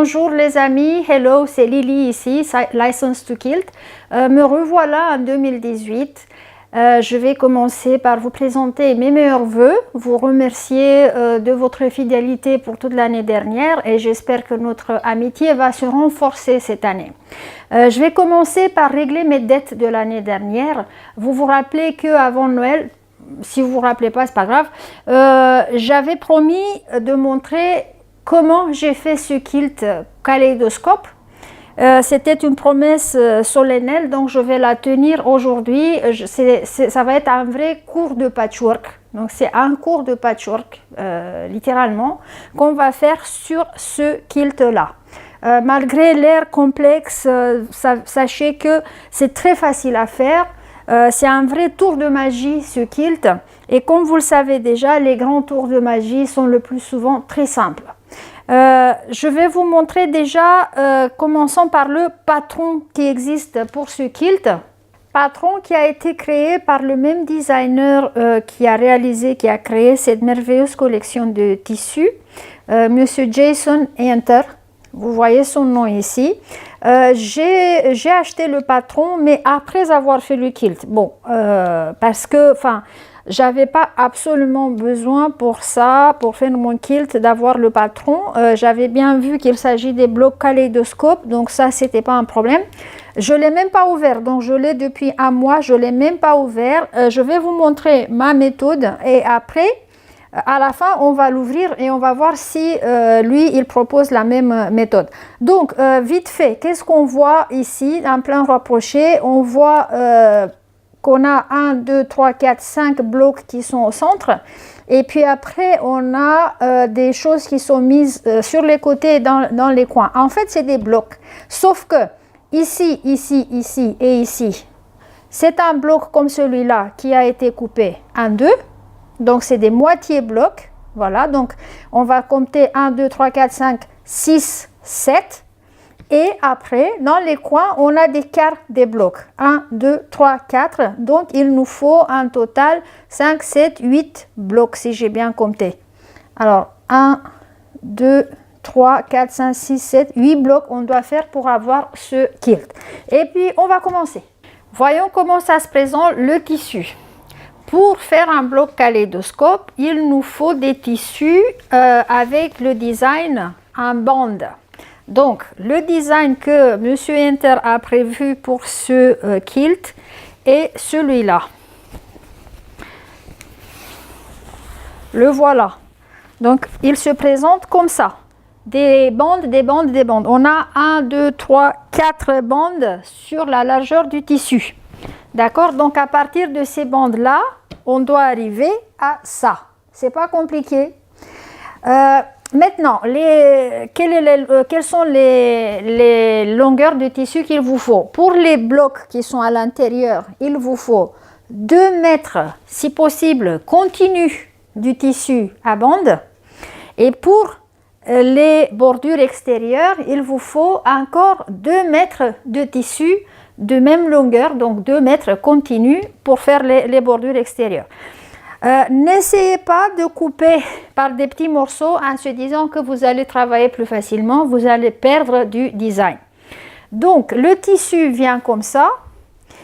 Bonjour les amis, hello, c'est Lily ici, License to Kilt. Me revoilà en 2018. Je vais commencer par vous présenter mes meilleurs vœux, vous remercier de votre fidélité pour toute l'année dernière et j'espère que notre amitié va se renforcer cette année. Je vais commencer par régler mes dettes de l'année dernière. Vous vous rappelez qu'avant Noël, si vous ne vous rappelez pas, c'est pas grave, j'avais promis de montrer comment j'ai fait ce kilt kaléidoscope. C'était une promesse solennelle, donc je vais la tenir aujourd'hui. Ça va être un vrai cours de patchwork. Donc c'est un cours de patchwork, littéralement, qu'on va faire sur ce kilt-là. Malgré l'air complexe, sachez que c'est très facile à faire. C'est un vrai tour de magie ce kilt. Et comme vous le savez déjà, les grands tours de magie sont le plus souvent très simples. Je vais vous montrer déjà, commençons par le patron qui existe pour ce kilt. Patron qui a été créé par le même designer qui a créé cette merveilleuse collection de tissus, Monsieur Jason Hunter. Vous voyez son nom ici. J'ai acheté le patron, mais après avoir fait le kilt. Bon, parce que, j'avais pas absolument besoin pour ça, pour faire mon kilt, d'avoir le patron. J'avais bien vu qu'il s'agit des blocs kaléidoscopes, donc ça, c'était pas un problème. Je l'ai même pas ouvert, donc je l'ai depuis un mois, je l'ai même pas ouvert. Je vais vous montrer ma méthode et après, à la fin, on va l'ouvrir et on va voir si lui, il propose la même méthode. Donc, vite fait, qu'est-ce qu'on voit ici, en plein rapproché? On voit qu'on a 1, 2, 3, 4, 5 blocs qui sont au centre. Et puis après, on a des choses qui sont mises sur les côtés et dans les coins. En fait, c'est des blocs. Sauf que ici, ici, ici et ici, c'est un bloc comme celui-là qui a été coupé en deux. Donc, c'est des moitiés blocs. Voilà, donc on va compter 1, 2, 3, 4, 5, 6, 7. Et après, dans les coins, on a des quarts des blocs. 1, 2, 3, 4. Donc, il nous faut un total 5, 7, 8 blocs, si j'ai bien compté. Alors, 1, 2, 3, 4, 5, 6, 7, 8 blocs on doit faire pour avoir ce kilt. Et puis, on va commencer. Voyons comment ça se présente le tissu. Pour faire un bloc kaléidoscope, il nous faut des tissus avec le design en bande. Donc, le design que M. Hunter a prévu pour ce kilt est celui-là. Le voilà. Donc, il se présente comme ça. Des bandes, des bandes, des bandes. On a 1, 2, 3, 4 bandes sur la largeur du tissu. D'accord? Donc, à partir de ces bandes-là, on doit arriver à ça. C'est pas compliqué. Maintenant, quelles sont les longueurs de tissu qu'il vous faut? Pour les blocs qui sont à l'intérieur, il vous faut 2 mètres, si possible, continu du tissu à bande. Et pour les bordures extérieures, il vous faut encore 2 mètres de tissu de même longueur, donc 2 mètres continus pour faire les bordures extérieures. N'essayez pas de couper par des petits morceaux en se disant que vous allez travailler plus facilement, vous allez perdre du design. Donc, le tissu vient comme ça.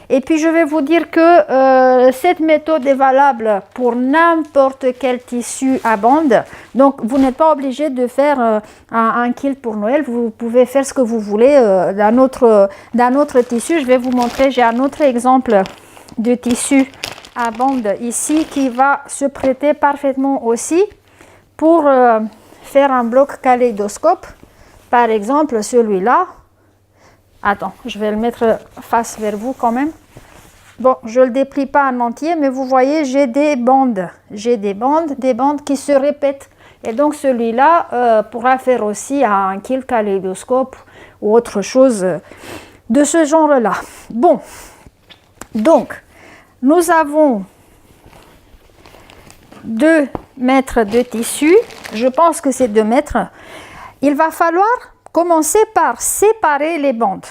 Et puis, je vais vous dire que cette méthode est valable pour n'importe quel tissu à bande. Donc, vous n'êtes pas obligé de faire un kilt pour Noël. Vous pouvez faire ce que vous voulez d'un autre tissu. Je vais vous montrer, j'ai un autre exemple de tissu à bande ici qui va se prêter parfaitement aussi pour faire un bloc kaléidoscope. Par exemple, celui-là. Attends, je vais le mettre face vers vous quand même. Bon, je ne le déplie pas en entier, mais vous voyez, j'ai des bandes. J'ai des bandes qui se répètent. Et donc, celui-là pourra faire aussi un kilt kaléidoscope ou autre chose de ce genre-là. Bon, donc, nous avons 2 mètres de tissu. Je pense que c'est 2 mètres. Il va falloir commencer par séparer les bandes.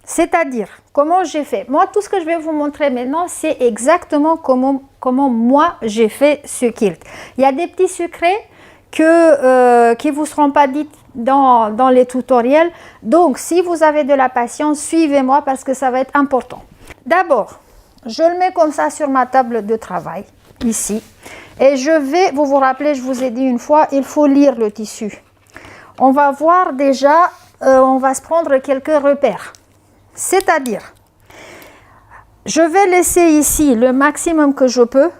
C'est-à-dire, comment j'ai fait? Moi, tout ce que je vais vous montrer maintenant, c'est exactement comment moi j'ai fait ce kilt. Il y a des petits secrets qui ne vous seront pas dites dans les tutoriels. Donc, si vous avez de la patience, suivez-moi parce que ça va être important. D'abord, je le mets comme ça sur ma table de travail, ici. Et je vais, vous vous rappelez, je vous ai dit une fois, il faut lire le tissu. On va voir déjà, on va se prendre quelques repères. C'est-à-dire, je vais laisser ici le maximum que je peux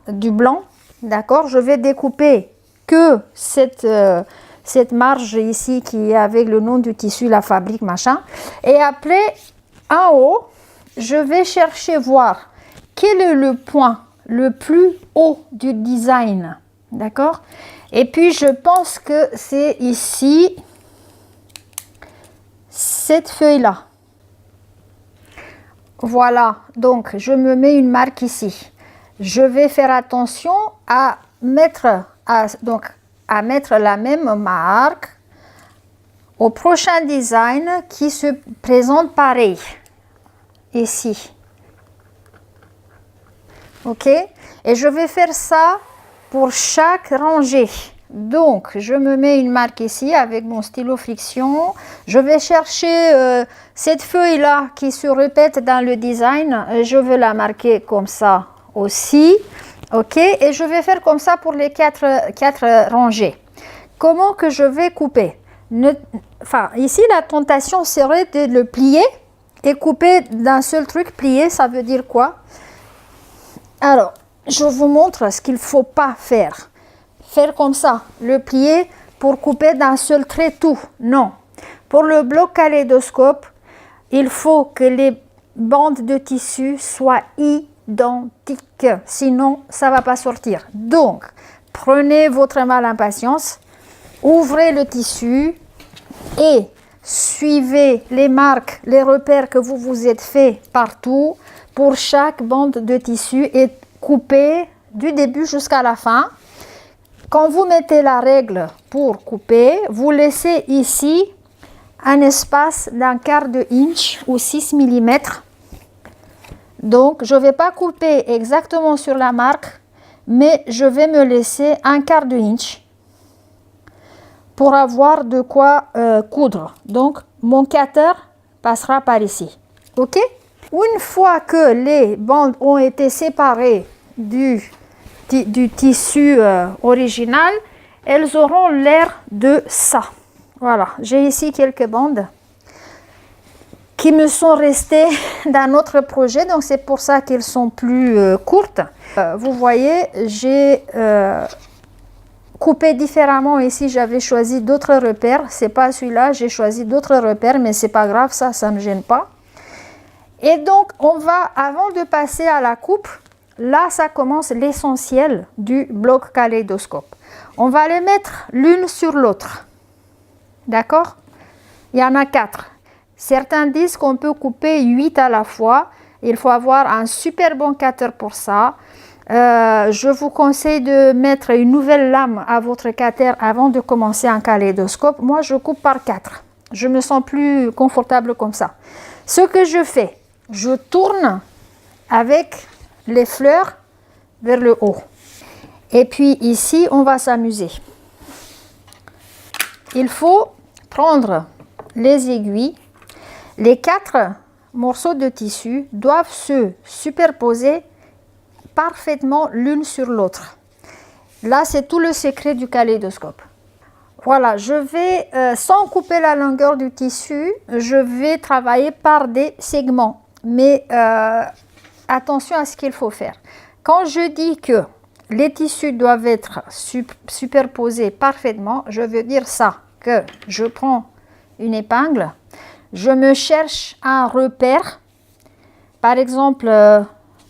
du blanc, d'accord? Je vais découper que cette marge ici qui est avec le nom du tissu, la fabrique, machin. Et après, en haut, je vais chercher voir quel est le point le plus haut du design, d'accord? Et puis je pense que c'est ici, cette feuille-là. Voilà, donc je me mets une marque ici. Je vais faire attention à mettre, à mettre la même marque au prochain design qui se présente pareil, ici. Ok, et je vais faire ça pour chaque rangée. Donc, je me mets une marque ici avec mon stylo friction. Je vais chercher cette feuille-là qui se répète dans le design. Je vais la marquer comme ça aussi. Ok, et je vais faire comme ça pour les quatre rangées. Comment que je vais couper? Enfin, ici, la tentation serait de le plier et couper d'un seul truc. Plier, ça veut dire quoi? Alors, je vous montre ce qu'il ne faut pas faire. Faire comme ça, le plier pour couper d'un seul trait tout. Non. Pour le bloc kaléidoscope, il faut que les bandes de tissu soient identiques. Sinon, ça ne va pas sortir. Donc, prenez votre mal en patience, ouvrez le tissu et suivez les marques, les repères que vous vous êtes fait partout pour chaque bande de tissu et coupez du début jusqu'à la fin. Quand vous mettez la règle pour couper, vous laissez ici un espace d'un quart de inch ou 6 mm. Donc, je ne vais pas couper exactement sur la marque, mais je vais me laisser un quart de inch pour avoir de quoi coudre. Donc, mon cutter passera par ici. Ok? Une fois que les bandes ont été séparées du tissu original, elles auront l'air de ça. Voilà, j'ai ici quelques bandes qui me sont restées d'un autre projet, donc c'est pour ça qu'elles sont plus courtes. Vous voyez, j'ai coupé différemment ici, j'avais choisi d'autres repères. C'est pas celui-là, j'ai choisi d'autres repères, mais c'est pas grave, ça ne me gêne pas. Et donc, on va, avant de passer à la coupe, là, ça commence l'essentiel du bloc kaléidoscope. On va les mettre l'une sur l'autre. D'accord? Il y en a 4. Certains disent qu'on peut couper 8 à la fois. Il faut avoir un super bon cutter pour ça. Je vous conseille de mettre une nouvelle lame à votre cutter avant de commencer un kaléidoscope. Moi, je coupe par 4. Je me sens plus confortable comme ça. Ce que je fais, je tourne avec les fleurs vers le haut. Et puis ici, on va s'amuser. Il faut prendre les aiguilles. Les 4 morceaux de tissu doivent se superposer parfaitement l'une sur l'autre. Là, c'est tout le secret du kaléidoscope. Voilà, je vais, sans couper la longueur du tissu, je vais travailler par des segments. Mais attention à ce qu'il faut faire. Quand je dis que les tissus doivent être superposés parfaitement, je veux dire ça, que je prends une épingle, je me cherche un repère, par exemple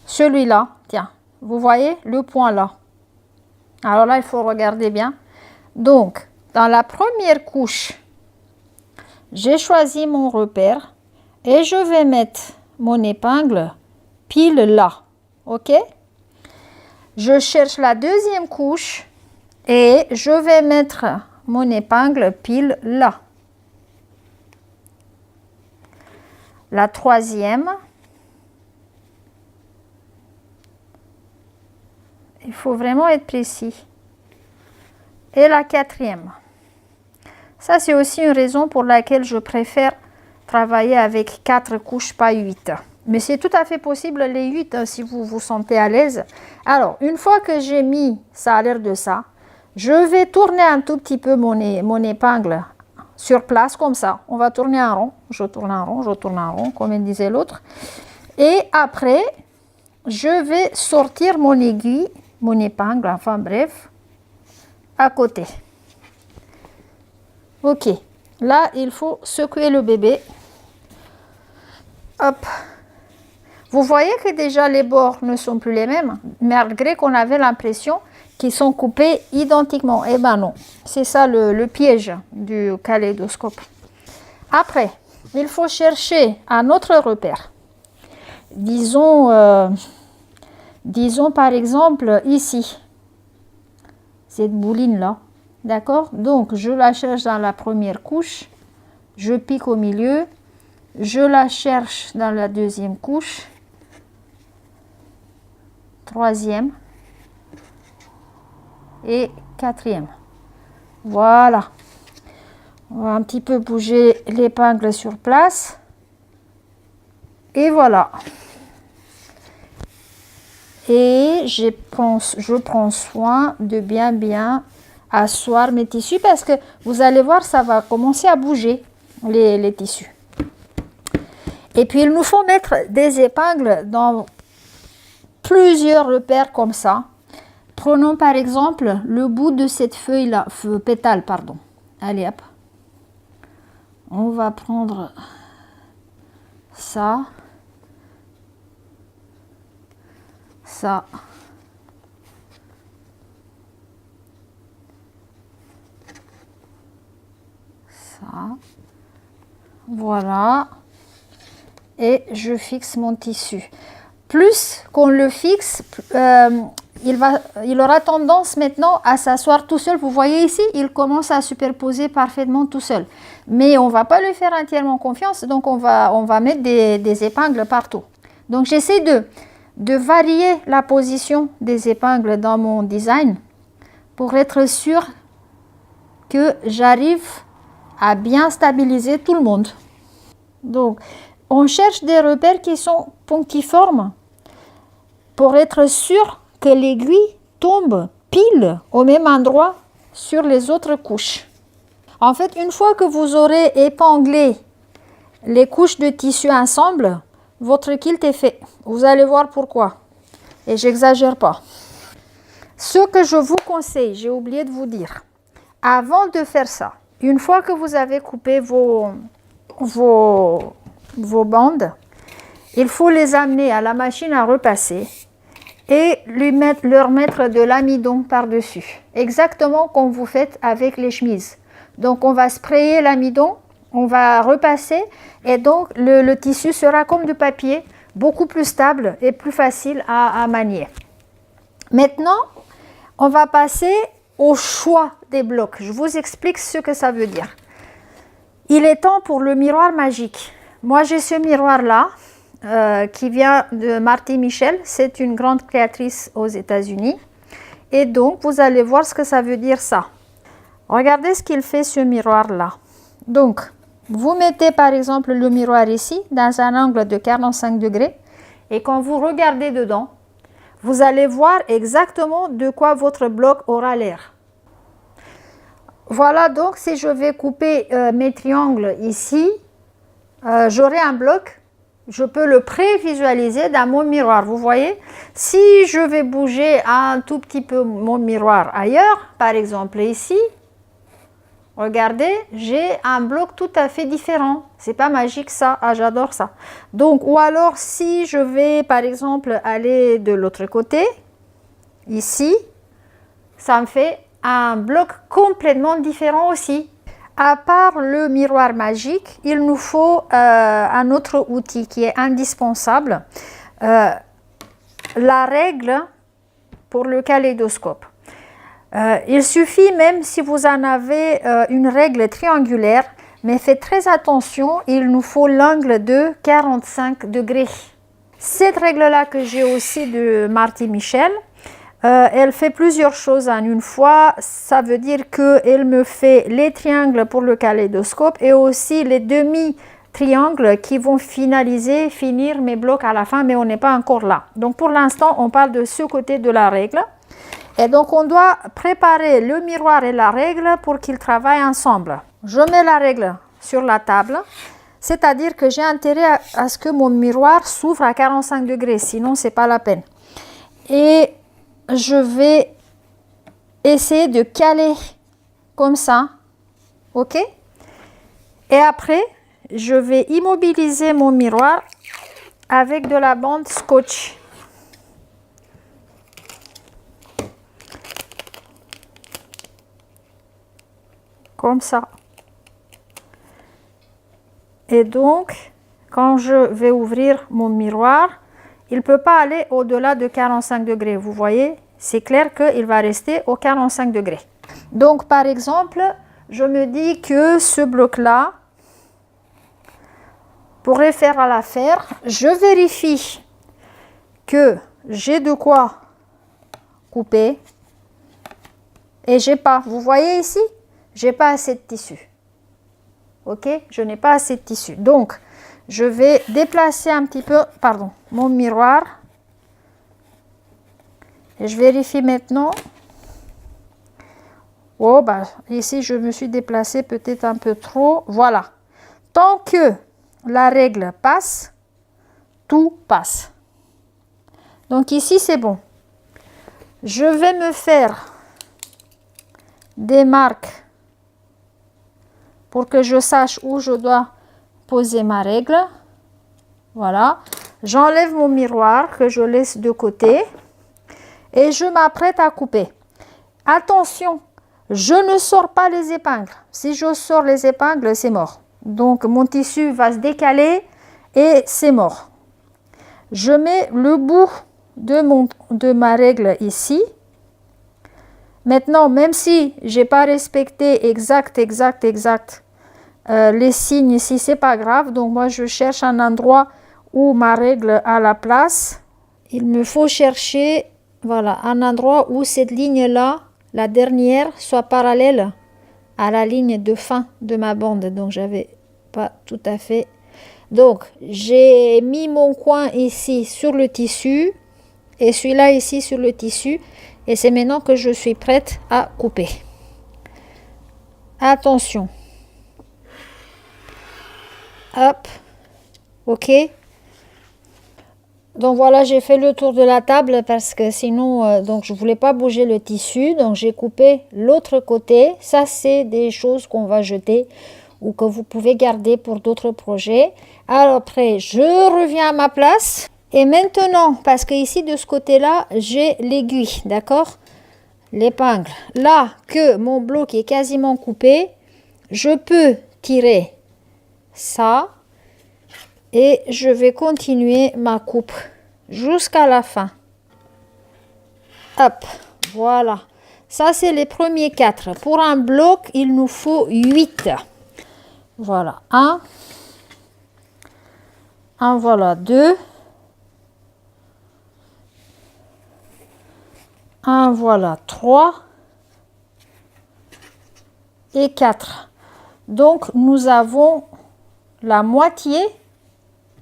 celui-là, tiens, vous voyez le point là. Alors là, il faut regarder bien. Donc, dans la première couche, j'ai choisi mon repère et je vais mettre mon épingle pile là, ok? Je cherche la deuxième couche et je vais mettre mon épingle pile là. La troisième, il faut vraiment être précis. et la quatrième. Ça, c'est aussi une raison pour laquelle je préfère travailler avec 4 couches, pas 8. Mais c'est tout à fait possible les 8 si vous vous sentez à l'aise. Alors, une fois que j'ai mis ça à l'air de ça, je vais tourner un tout petit peu mon épingle sur place comme ça. On va tourner un rond, je tourne un rond, je tourne un rond, comme disait l'autre. Et après, je vais sortir mon aiguille, mon épingle, enfin bref, à côté. Ok, là, il faut secouer le bébé. Hop. Vous voyez que déjà les bords ne sont plus les mêmes, malgré qu'on avait l'impression qu'ils sont coupés identiquement. Eh ben non, c'est ça le piège du kaléidoscope. Après, il faut chercher un autre repère. Disons par exemple ici, cette bouline là, d'accord? Donc je la cherche dans la première couche, je pique au milieu, je la cherche dans la deuxième couche, troisième et quatrième. Voilà. On va un petit peu bouger l'épingle sur place. Et voilà. Et je prends soin de bien asseoir mes tissus parce que vous allez voir, ça va commencer à bouger les tissus. Et puis, il nous faut mettre des épingles dans plusieurs repères comme ça. Prenons par exemple le bout de cette feuille-là, pétale, pardon. Allez, hop. On va prendre ça, ça, ça. Voilà. Et je fixe mon tissu. Plus qu'on le fixe, il aura tendance maintenant à s'asseoir tout seul. Vous voyez ici, il commence à superposer parfaitement tout seul. Mais on ne va pas lui faire entièrement confiance, donc on va mettre des épingles partout. Donc j'essaie de varier la position des épingles dans mon design pour être sûr que j'arrive à bien stabiliser tout le monde. Donc, on cherche des repères qui sont punctiformes pour être sûr que l'aiguille tombe pile au même endroit sur les autres couches. En fait, une fois que vous aurez épinglé les couches de tissu ensemble, votre kilt est fait. Vous allez voir pourquoi. Et j'exagère pas. Ce que je vous conseille, j'ai oublié de vous dire, avant de faire ça, une fois que vous avez coupé vos bandes, il faut les amener à la machine à repasser et leur mettre de l'amidon par-dessus, exactement comme vous faites avec les chemises. Donc on va sprayer l'amidon, on va repasser et donc le tissu sera comme du papier, beaucoup plus stable et plus facile à manier. Maintenant, on va passer au choix des blocs. Je vous explique ce que ça veut dire. Il est temps pour le miroir magique. Moi, j'ai ce miroir-là qui vient de Marty Michel. C'est une grande créatrice aux États-Unis. Et donc, vous allez voir ce que ça veut dire ça. Regardez ce qu'il fait, ce miroir-là. Donc, vous mettez par exemple le miroir ici, dans un angle de 45 degrés. Et quand vous regardez dedans, vous allez voir exactement de quoi votre bloc aura l'air. Voilà, donc si je vais couper mes triangles ici, j'aurai un bloc, je peux le prévisualiser dans mon miroir. Vous voyez, si je vais bouger un tout petit peu mon miroir ailleurs, par exemple ici, regardez, j'ai un bloc tout à fait différent. C'est pas magique ça, ah, j'adore ça. Donc, ou alors si je vais par exemple aller de l'autre côté, ici, ça me fait un bloc complètement différent aussi. À part le miroir magique, il nous faut un autre outil qui est indispensable, la règle pour le kaléidoscope. Il suffit même si vous en avez une règle triangulaire, mais faites très attention, il nous faut l'angle de 45 degrés. Cette règle-là que j'ai aussi de Marty Michel, Elle fait plusieurs choses en une fois. Ça veut dire qu'elle me fait les triangles pour le kaléidoscope et aussi les demi-triangles qui vont finir mes blocs à la fin, mais on n'est pas encore là. Donc pour l'instant, on parle de ce côté de la règle. Et donc on doit préparer le miroir et la règle pour qu'ils travaillent ensemble. Je mets la règle sur la table, c'est-à-dire que j'ai intérêt à ce que mon miroir s'ouvre à 45 degrés, sinon c'est pas la peine. Et je vais essayer de caler comme ça, ok? Et après, je vais immobiliser mon miroir avec de la bande scotch. Comme ça. Et donc, quand je vais ouvrir mon miroir, il ne peut pas aller au-delà de 45 degrés. Vous voyez, c'est clair qu'il va rester au 45 degrés. Donc, par exemple, je me dis que ce bloc-là pourrait faire à l'affaire. Je vérifie que j'ai de quoi couper. Et j'ai pas. Vous voyez ici, j'ai pas assez de tissu. Ok, je n'ai pas assez de tissu. Donc, je vais déplacer un petit peu, pardon, mon miroir. Et je vérifie maintenant. Oh, bah, ici, je me suis déplacée peut-être un peu trop. Voilà. Tant que la règle passe, tout passe. Donc ici, c'est bon. Je vais me faire des marques pour que je sache où je dois poser ma règle. Voilà. J'enlève mon miroir que je laisse de côté et je m'apprête à couper. Attention, je ne sors pas les épingles. Si je sors les épingles, c'est mort. Donc mon tissu va se décaler et c'est mort. Je mets le bout de ma règle ici. Maintenant, même si j'ai pas respecté exact les signes ici, c'est pas grave. Donc moi je cherche un endroit où ma règle a la place. Il me faut chercher, voilà, un endroit où cette ligne là, la dernière, soit parallèle à la ligne de fin de ma bande. Donc j'avais pas tout à fait. Donc j'ai mis mon coin ici sur le tissu et celui-là ici sur le tissu, et c'est maintenant que je suis prête à couper. Attention. Hop, ok. Donc voilà, j'ai fait le tour de la table parce que sinon, donc je voulais pas bouger le tissu. Donc j'ai coupé l'autre côté. Ça, c'est des choses qu'on va jeter ou que vous pouvez garder pour d'autres projets. Alors après, je reviens à ma place. Et maintenant, parce que ici de ce côté-là, j'ai l'aiguille, d'accord? L'épingle. Là que mon bloc est quasiment coupé, je peux tirer ça et je vais continuer ma coupe jusqu'à la fin. Hop, voilà. Ça, c'est les premiers 4. Pour un bloc, il nous faut 8. Voilà, 1. Voilà, 2. Voilà, 3. Et 4. Donc, nous avons la moitié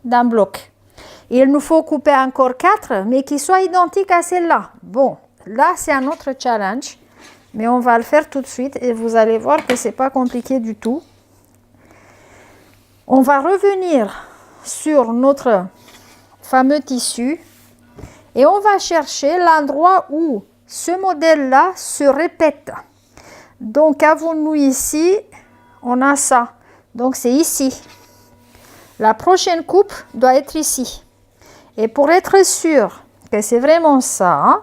d'un bloc. Il nous faut couper encore 4, mais qui soient identiques à celle-là. Bon, là, c'est un autre challenge, mais on va le faire tout de suite et vous allez voir que c'est pas compliqué du tout. On va revenir sur notre fameux tissu et on va chercher l'endroit où ce modèle-là se répète. Donc, avons-nous ici, on a ça. Donc, c'est ici. La prochaine coupe doit être ici. Et pour être sûr que c'est vraiment ça,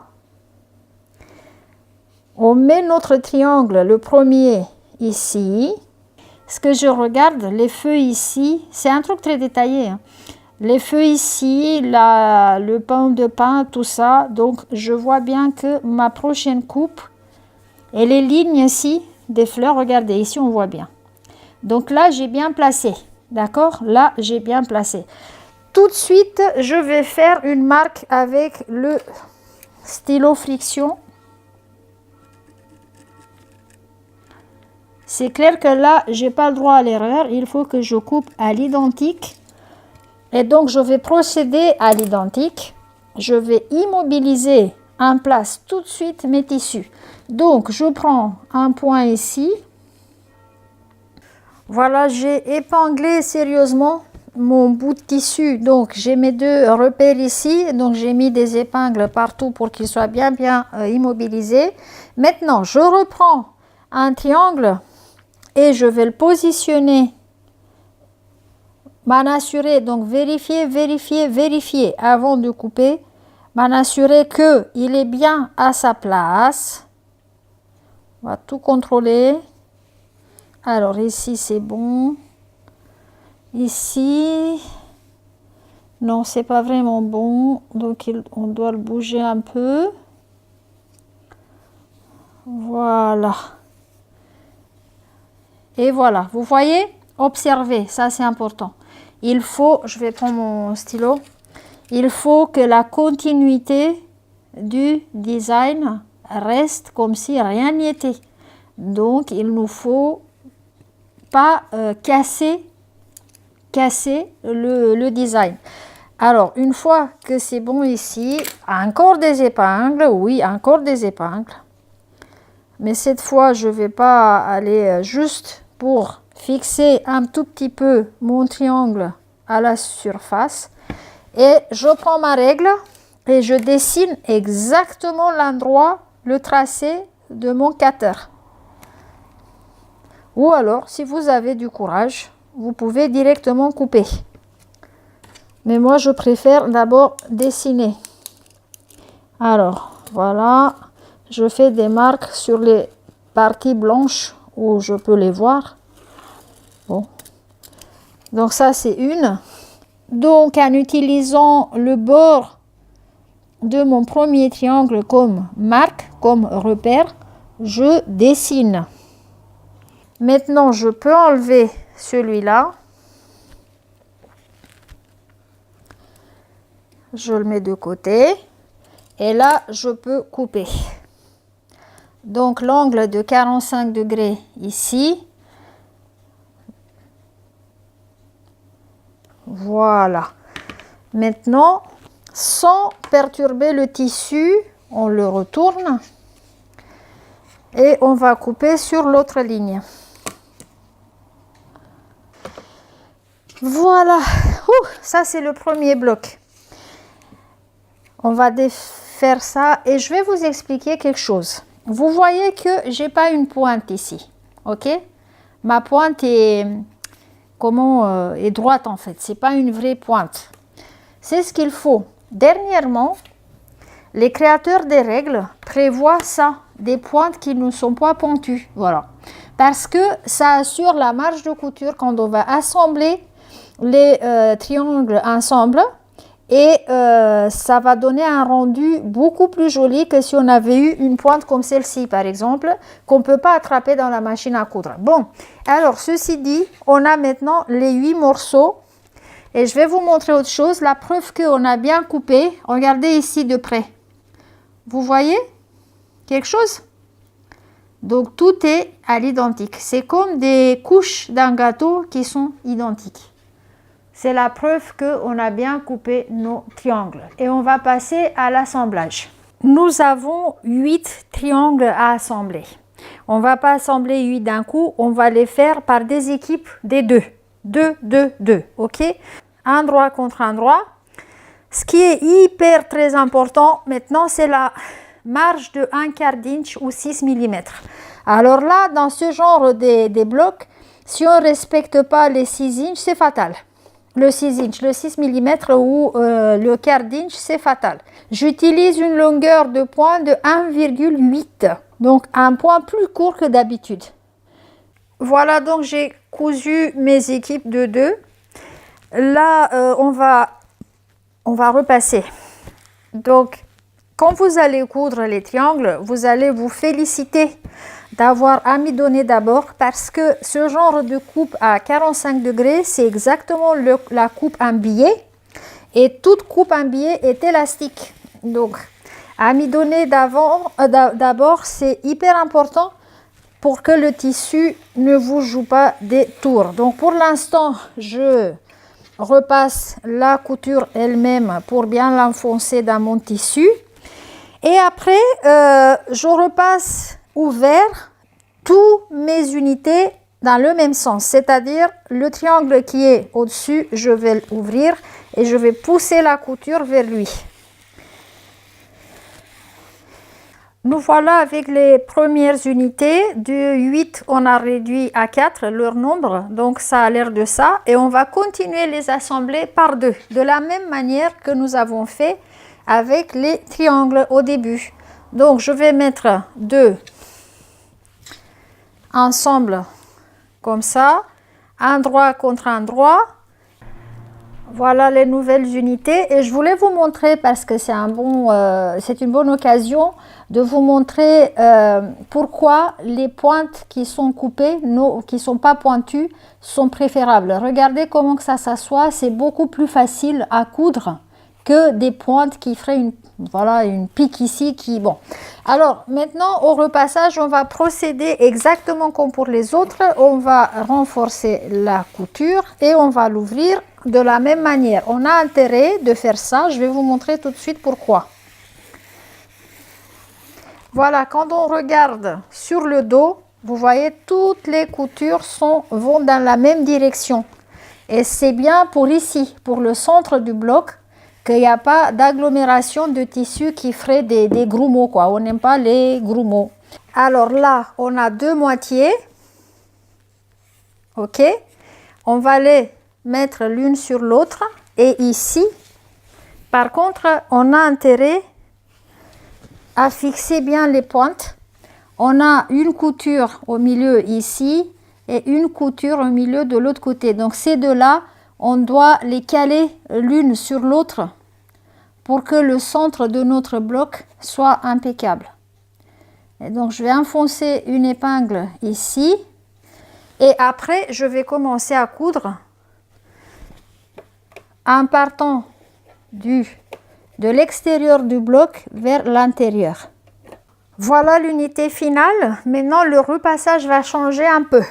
on met notre triangle, le premier, ici. Ce que je regarde, les feux ici, c'est un truc très détaillé. Hein. Les feux ici, le pain de pain, tout ça. Donc, je vois bien que ma prochaine coupe, et les lignes ici, des fleurs, regardez, ici, on voit bien. Donc là, j'ai bien placé. D'accord? Là, j'ai bien placé. Tout de suite, je vais faire une marque avec le stylo friction. C'est clair que là, j'ai pas le droit à l'erreur. Il faut que je coupe à l'identique. Et donc, je vais procéder à l'identique. Je vais immobiliser en place tout de suite mes tissus. Donc, je prends un point ici. Voilà, j'ai épinglé sérieusement mon bout de tissu. Donc, j'ai mes deux repères ici. Donc, j'ai mis des épingles partout pour qu'ils soient bien immobilisés. Maintenant, je reprends un triangle et je vais le positionner. M'en assurer, donc vérifier avant de couper. M'en assurer qu'il est bien à sa place. On va tout contrôler. Alors ici c'est bon. Ici, non, c'est pas vraiment bon. Donc on doit le bouger un peu. Voilà. Et voilà, vous voyez? Observez, ça c'est important. Il faut, je vais prendre mon stylo, il faut que la continuité du design reste comme si rien n'y était. Donc, il nous faut pas casser le design. Alors, une fois que c'est bon ici, encore des épingles, oui, encore des épingles. Mais cette fois, je ne vais pas aller juste pour fixer un tout petit peu mon triangle à la surface. Et je prends ma règle et je dessine exactement l'endroit, le tracé de mon cutter. Ou alors, si vous avez du courage, vous pouvez directement couper. Mais moi, je préfère d'abord dessiner. Alors, voilà. Je fais des marques sur les parties blanches où je peux les voir. Bon. Donc ça, c'est une. Donc, en utilisant le bord de mon premier triangle comme marque, comme repère, je dessine. Maintenant, je peux enlever celui-là. Je le mets de côté. Et là, je peux couper. Donc, l'angle de 45 degrés ici. Voilà. Maintenant, sans perturber le tissu, on le retourne et on va couper sur l'autre ligne. Voilà. Ouh, ça, c'est le premier bloc. On va défaire ça et je vais vous expliquer quelque chose. Vous voyez que j'ai pas une pointe ici, ok? Ma pointe est est droite en fait. C'est pas une vraie pointe. C'est ce qu'il faut. Dernièrement, les créateurs des règles prévoient ça, des pointes qui ne sont pas pointues, voilà, parce que ça assure la marge de couture quand on va assembler les triangles ensemble. Et ça va donner un rendu beaucoup plus joli que si on avait eu une pointe comme celle-ci, par exemple, qu'on ne peut pas attraper dans la machine à coudre. Bon, alors, ceci dit, on a maintenant les 8 morceaux. Et je vais vous montrer autre chose. La preuve qu'on a bien coupé. Regardez ici de près. Vous voyez quelque chose? Donc, tout est à l'identique. C'est comme des couches d'un gâteau qui sont identiques. C'est la preuve qu'on a bien coupé nos triangles. Et on va passer à l'assemblage. Nous avons 8 triangles à assembler. On ne va pas assembler 8 d'un coup, on va les faire par des équipes des 2. 2, 2, 2, ok? Un droit contre un droit. Ce qui est hyper très important maintenant, c'est la marge de 1/4 d'inch ou 6 mm. Alors là, dans ce genre des blocs, si on ne respecte pas les 6 inches, c'est fatal. Le 6 inch, le 6 mm ou le quart d'inch, c'est fatal. J'utilise une longueur de point de 1,8, donc un point plus court que d'habitude. Voilà, donc j'ai cousu mes équipes de 2. Là, on va repasser. Donc, quand vous allez coudre les triangles, vous allez vous féliciter d'avoir amidonné d'abord parce que ce genre de coupe à 45 degrés, c'est exactement la coupe en billet et toute coupe en billet est élastique. Donc, Amidonner d'abord, c'est hyper important pour que le tissu ne vous joue pas des tours. Donc pour l'instant, je repasse la couture elle-même pour bien l'enfoncer dans mon tissu. Et après, je repasse ouvert toutes mes unités dans le même sens. C'est-à-dire le triangle qui est au-dessus, je vais l'ouvrir et je vais pousser la couture vers lui. Nous voilà avec les premières unités. De 8, on a réduit à 4 leur nombre. Donc, ça a l'air de ça. Et on va continuer les assembler par 2. De la même manière que nous avons fait avec les triangles au début. Donc, je vais mettre 2 ensemble comme ça. Un droit contre un droit. Voilà les nouvelles unités et je voulais vous montrer parce que c'est une bonne occasion de vous montrer pourquoi les pointes qui sont coupées, qui ne sont pas pointues, sont préférables. Regardez comment que ça s'assoit, c'est beaucoup plus facile à coudre que des pointes qui feraient une pique ici bon. Alors maintenant au repassage, on va procéder exactement comme pour les autres. On va renforcer la couture et on va l'ouvrir de la même manière. On a intérêt de faire ça. Je vais vous montrer tout de suite pourquoi. Voilà, quand on regarde sur le dos, vous voyez toutes les coutures vont dans la même direction. Et c'est bien pour ici, pour le centre du bloc, qu'il n'y a pas d'agglomération de tissu qui ferait des grumeaux, quoi. On n'aime pas les grumeaux. Alors là, on a 2 moitiés. Ok. On va les mettre l'une sur l'autre. Et ici, par contre, on a intérêt à fixer bien les pointes. On a une couture au milieu ici et une couture au milieu de l'autre côté. Donc ces deux-là, on doit les caler l'une sur l'autre pour que le centre de notre bloc soit impeccable. Et donc je vais enfoncer une épingle ici et après je vais commencer à coudre en partant de l'extérieur du bloc vers l'intérieur. Voilà l'unité finale. Maintenant le repassage va changer un peu.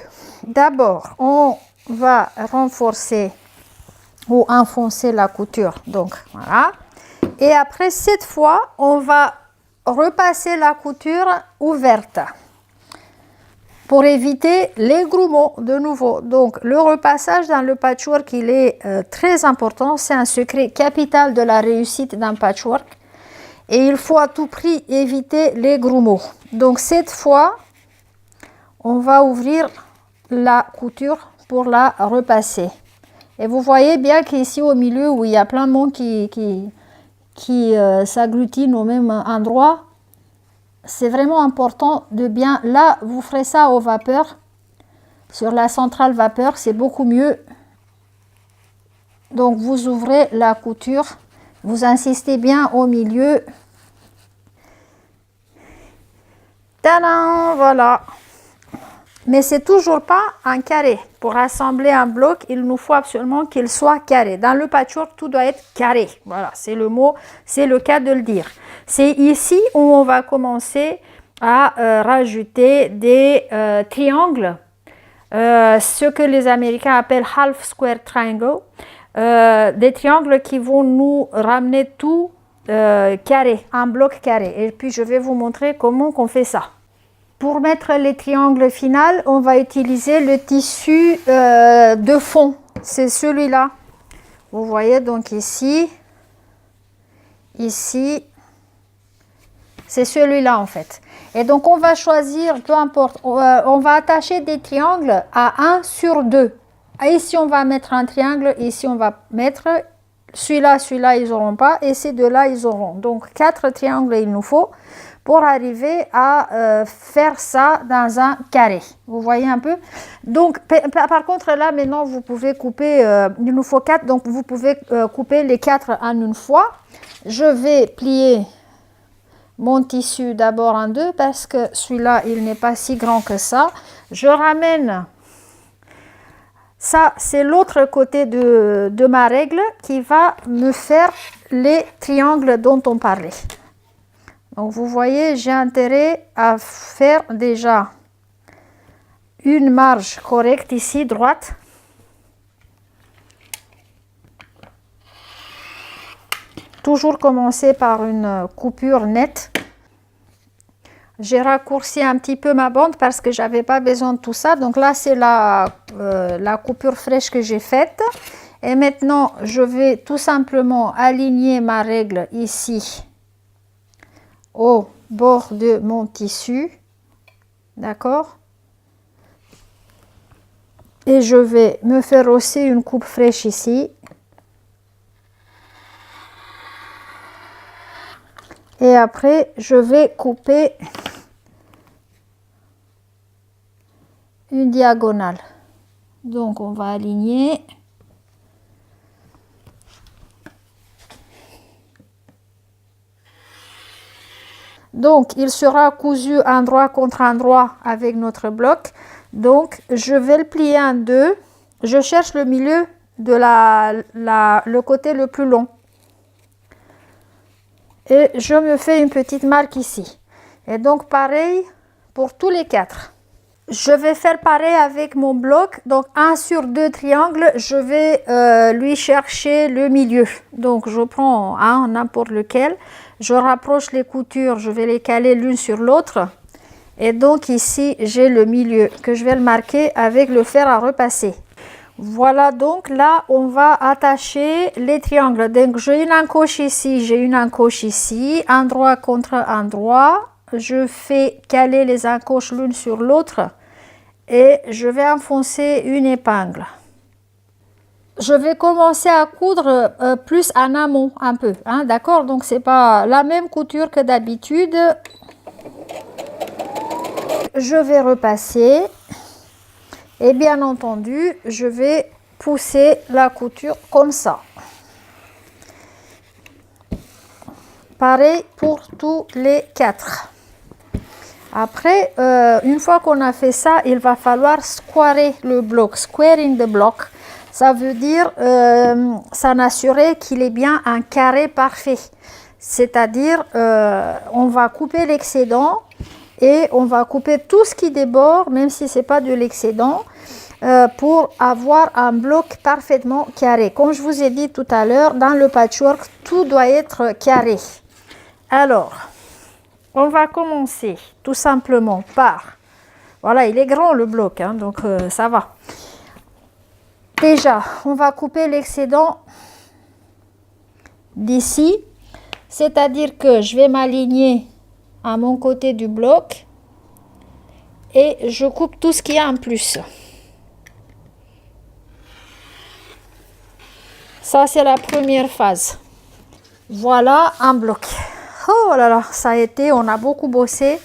D'abord on va renforcer ou enfoncer la couture, donc voilà. Et après cette fois on va repasser la couture ouverte pour éviter les grumeaux de nouveau. Donc le repassage dans le patchwork, il est très important, c'est un secret capital de la réussite d'un patchwork et il faut à tout prix éviter les grumeaux. Donc cette fois on va ouvrir la couture pour la repasser et vous voyez bien qu'ici au milieu où il y a plein de monde qui s'agglutine au même endroit, c'est vraiment important de bien, là vous ferez ça au vapeur, sur la centrale vapeur, c'est beaucoup mieux. Donc vous ouvrez la couture, vous insistez bien au milieu. Tadam, voilà. Mais c'est toujours pas un carré. Pour assembler un bloc, il nous faut absolument qu'il soit carré. Dans le patchwork, tout doit être carré. Voilà, c'est le mot, c'est le cas de le dire. C'est ici où on va commencer à rajouter des triangles, ce que les Américains appellent half square triangle, des triangles qui vont nous ramener tout carré, un bloc carré. Et puis je vais vous montrer comment on fait ça. Pour mettre les triangles finaux, on va utiliser le tissu de fond. C'est celui-là. Vous voyez donc ici, c'est celui-là en fait. Et donc on va choisir, peu importe, on va attacher des triangles à 1 sur 2. Ici on va mettre un triangle, ici on va mettre celui-là, ils n'auront pas, et ces deux-là, ils auront. Donc 4 triangles il nous faut pour arriver à faire ça dans un carré. Vous voyez un peu? Donc par contre là maintenant vous pouvez couper, il nous faut 4, donc vous pouvez couper les 4 en une fois. Je vais plier mon tissu d'abord en 2 parce que celui-là il n'est pas si grand que ça. Je ramène ça, c'est l'autre côté de ma règle qui va me faire les triangles dont on parlait. Donc vous voyez, j'ai intérêt à faire déjà une marge correcte ici, droite. Toujours commencer par une coupure nette. J'ai raccourci un petit peu ma bande parce que j'avais pas besoin de tout ça. Donc là, c'est la coupure fraîche que j'ai faite. Et maintenant, je vais tout simplement aligner ma règle ici au bord de mon tissu. D'accord? Et je vais me faire aussi une coupe fraîche ici. Et après, je vais couper une diagonale. Donc, on va aligner. Donc, il sera cousu endroit contre endroit avec notre bloc. Donc, je vais le plier en deux. Je cherche le milieu de le côté le plus long. Et je me fais une petite marque ici. Et donc, pareil pour tous les quatre. Je vais faire pareil avec mon bloc. Donc, 1 sur 2 triangles, je vais lui chercher le milieu. Donc, je prends n'importe lequel. Je rapproche les coutures, je vais les caler l'une sur l'autre. Et donc, ici, j'ai le milieu que je vais le marquer avec le fer à repasser. Voilà, donc là, on va attacher les triangles. Donc, j'ai une encoche ici, j'ai une encoche ici, endroit contre endroit. Je fais caler les encoches l'une sur l'autre et je vais enfoncer une épingle. Je vais commencer à coudre plus en amont un peu, hein, d'accord? Donc, c'est pas la même couture que d'habitude. Je vais repasser. Et bien entendu, je vais pousser la couture comme ça. Pareil pour tous les quatre. Après, une fois qu'on a fait ça, il va falloir squarer le bloc. Squaring the block, ça veut dire s'en assurer qu'il est bien un carré parfait. C'est-à-dire, on va couper l'excédent. Et on va couper tout ce qui déborde, même si ce n'est pas de l'excédent, pour avoir un bloc parfaitement carré. Comme je vous ai dit tout à l'heure, dans le patchwork, tout doit être carré. Alors, on va commencer tout simplement par... Voilà, il est grand le bloc, hein, donc ça va. Déjà, on va couper l'excédent d'ici, c'est-à-dire que je vais m'aligner à mon côté du bloc et je coupe tout ce qu'il y a en plus. Ça, c'est la première phase. Voilà un bloc. Oh là là, ça a été, on a beaucoup bossé.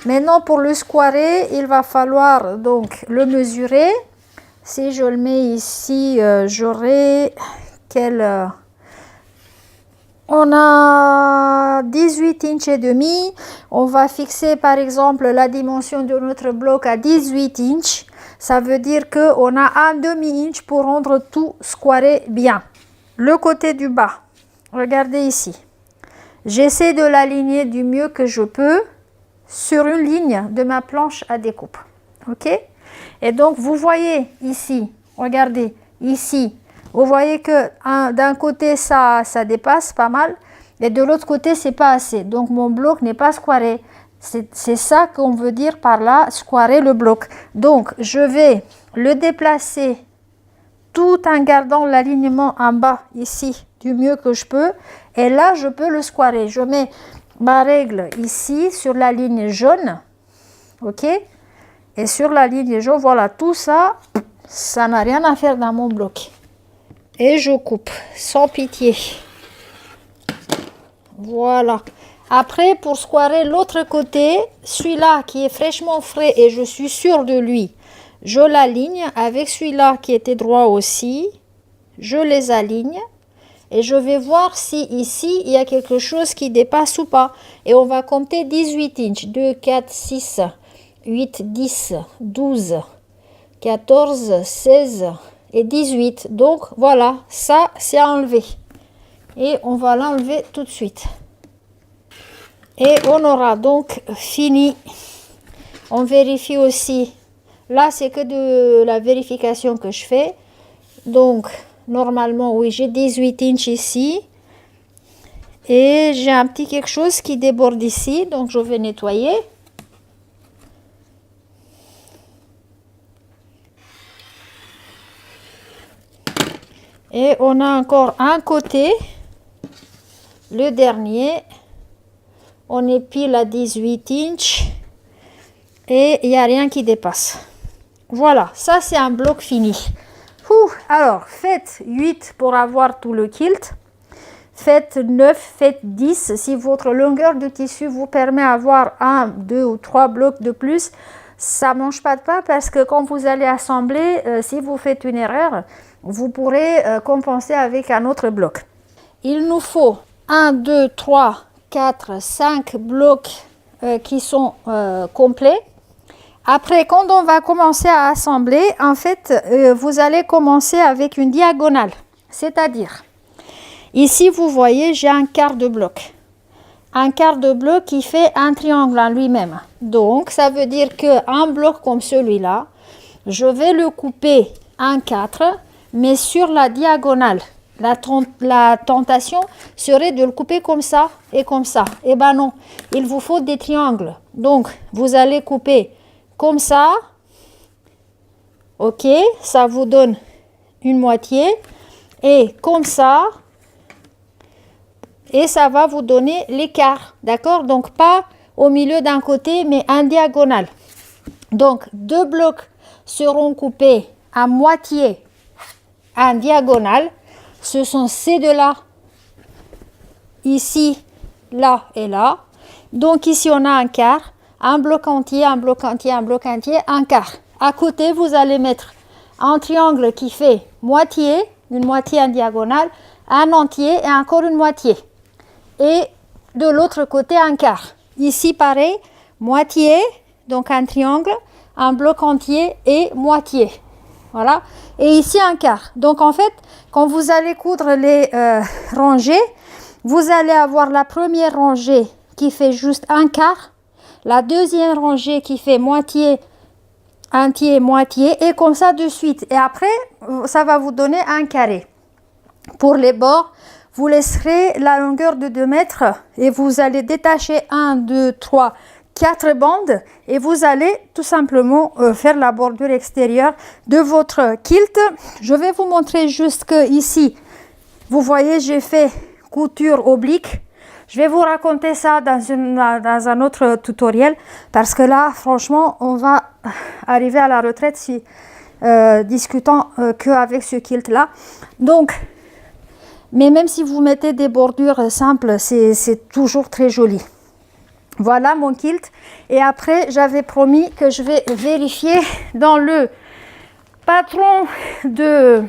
Maintenant, pour le squarer, il va falloir donc le mesurer. Si je le mets ici, j'aurai quel... On a 18 inches et demi. On va fixer par exemple la dimension de notre bloc à 18 inches. Ça veut dire qu'on a un demi-inch pour rendre tout squaré bien. Le côté du bas, regardez ici. J'essaie de l'aligner du mieux que je peux sur une ligne de ma planche à découpe. Ok? Et donc vous voyez ici, regardez ici. Vous voyez que d'un côté, ça dépasse pas mal et de l'autre côté, c'est pas assez. Donc, mon bloc n'est pas squaré. C'est ça qu'on veut dire par là, squarer le bloc. Donc, je vais le déplacer tout en gardant l'alignement en bas ici du mieux que je peux. Et là, je peux le squarer. Je mets ma règle ici sur la ligne jaune. OK? Et sur la ligne jaune, voilà, tout ça, ça n'a rien à faire dans mon bloc. Et je coupe sans pitié. Voilà. Après, pour squarer l'autre côté, celui-là qui est fraîchement frais et je suis sûre de lui, je l'aligne avec celui-là qui était droit aussi. Je les aligne et je vais voir si ici, il y a quelque chose qui dépasse ou pas. Et on va compter 18 inches. 2, 4, 6, 8, 10, 12, 14, 16... et 18. Donc voilà, ça c'est à enlever et on va l'enlever tout de suite. Et on aura donc fini. On vérifie aussi. Là, c'est que de la vérification que je fais. Donc, normalement, oui, j'ai 18 inches ici. Et j'ai un petit quelque chose qui déborde ici. Donc, je vais nettoyer. Et on a encore un côté. Le dernier. On est pile à 18 inches. Et il n'y a rien qui dépasse. Voilà, ça c'est un bloc fini. Alors, faites 8 pour avoir tout le kilt. Faites 9, faites 10. Si votre longueur de tissu vous permet d'avoir 1, 2 ou 3 blocs de plus, ça ne mange pas de pain parce que quand vous allez assembler, si vous faites une erreur, vous pourrez compenser avec un autre bloc. Il nous faut 1, 2, 3, 4, 5 blocs qui sont complets. Après, quand on va commencer à assembler, en fait, vous allez commencer avec une diagonale. C'est-à-dire, ici, vous voyez, j'ai un quart de bloc. Un quart de bloc qui fait un triangle en lui-même. Donc, ça veut dire qu'un bloc comme celui-là, je vais le couper en 4, mais sur la diagonale. La tentation serait de le couper comme ça et comme ça. Eh bien non, il vous faut des triangles. Donc, vous allez couper comme ça, ok, ça vous donne une moitié, et comme ça, et ça va vous donner l'écart, d'accord? Donc pas au milieu d'un côté, mais en diagonale. Donc 2 blocs seront coupés à moitié en diagonale, ce sont ces deux-là, ici, là et là. Donc ici on a un quart. Un bloc entier, un bloc entier, un bloc entier, un quart. À côté, vous allez mettre un triangle qui fait moitié, une moitié en diagonale, un entier et encore une moitié. Et de l'autre côté, un quart. Ici, pareil, moitié, donc un triangle, un bloc entier et moitié. Voilà. Et ici, un quart. Donc, en fait, quand vous allez coudre les rangées, vous allez avoir la première rangée qui fait juste un quart. La deuxième rangée qui fait moitié, entier, moitié, et comme ça de suite. Et après, ça va vous donner un carré. Pour les bords, vous laisserez la longueur de 2 mètres et vous allez détacher 1, 2, 3, 4 bandes et vous allez tout simplement faire la bordure extérieure de votre kilt. Je vais vous montrer juste que ici, vous voyez, j'ai fait couture oblique. Je vais vous raconter ça dans un autre tutoriel parce que là, franchement, on va arriver à la retraite si discutant qu'avec ce kilt-là. Donc, mais même si vous mettez des bordures simples, c'est toujours très joli. Voilà mon kilt. Et après, j'avais promis que je vais vérifier dans le patron de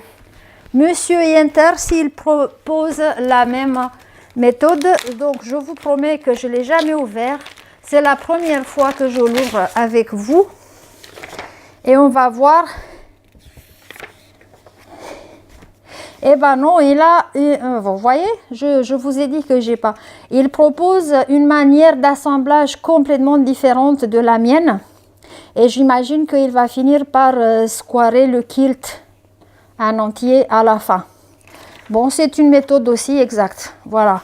Monsieur Yenter s'il propose la même méthode. Donc je vous promets que je ne l'ai jamais ouvert, c'est la première fois que je l'ouvre avec vous et on va voir. Eh ben non, vous voyez, je vous ai dit que j'ai pas. Il propose une manière d'assemblage complètement différente de la mienne et j'imagine qu'il va finir par squarer le kilt en entier à la fin. Bon, c'est une méthode aussi exacte. Voilà.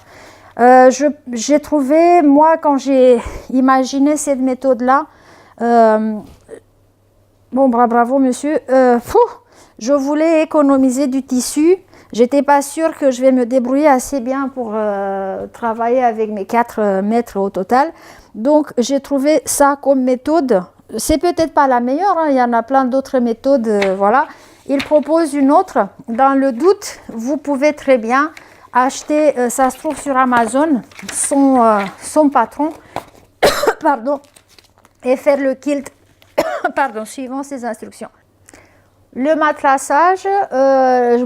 J'ai trouvé, moi, quand j'ai imaginé cette méthode-là, bon, bravo, monsieur. Je voulais économiser du tissu. J'étais pas sûre que je vais me débrouiller assez bien pour travailler avec mes 4 mètres au total. Donc, j'ai trouvé ça comme méthode. C'est peut-être pas la meilleure, hein. Il y en a plein d'autres méthodes, voilà. Il propose une autre. Dans le doute, vous pouvez très bien acheter, ça se trouve sur Amazon, son patron, pardon, et faire le kilt, pardon, suivant ses instructions. Le matelassage,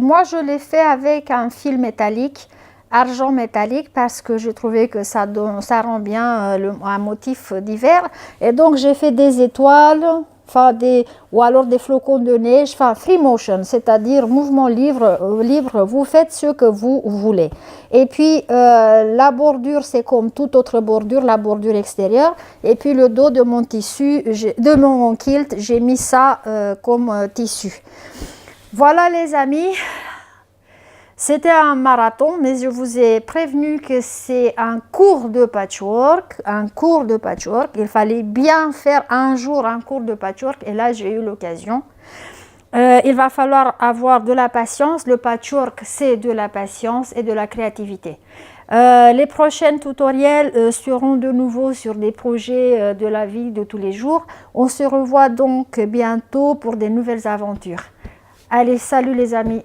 moi je l'ai fait avec un fil métallique, argent métallique, parce que j'ai trouvé que ça rend bien un motif d'hiver. Et donc j'ai fait des étoiles, enfin ou alors des flocons de neige, enfin free motion, c'est-à-dire mouvement libre, vous faites ce que vous voulez. Et puis la bordure, c'est comme toute autre bordure, la bordure extérieure. Et puis le dos de mon tissu, de mon kilt, j'ai mis ça comme tissu. Voilà les amis. C'était un marathon, mais je vous ai prévenu que c'est un cours de patchwork, Il fallait bien faire un jour un cours de patchwork et là j'ai eu l'occasion. Il va falloir avoir de la patience. Le patchwork, c'est de la patience et de la créativité. Les prochains tutoriels seront de nouveau sur des projets de la vie de tous les jours. On se revoit donc bientôt pour des nouvelles aventures. Allez, salut les amis!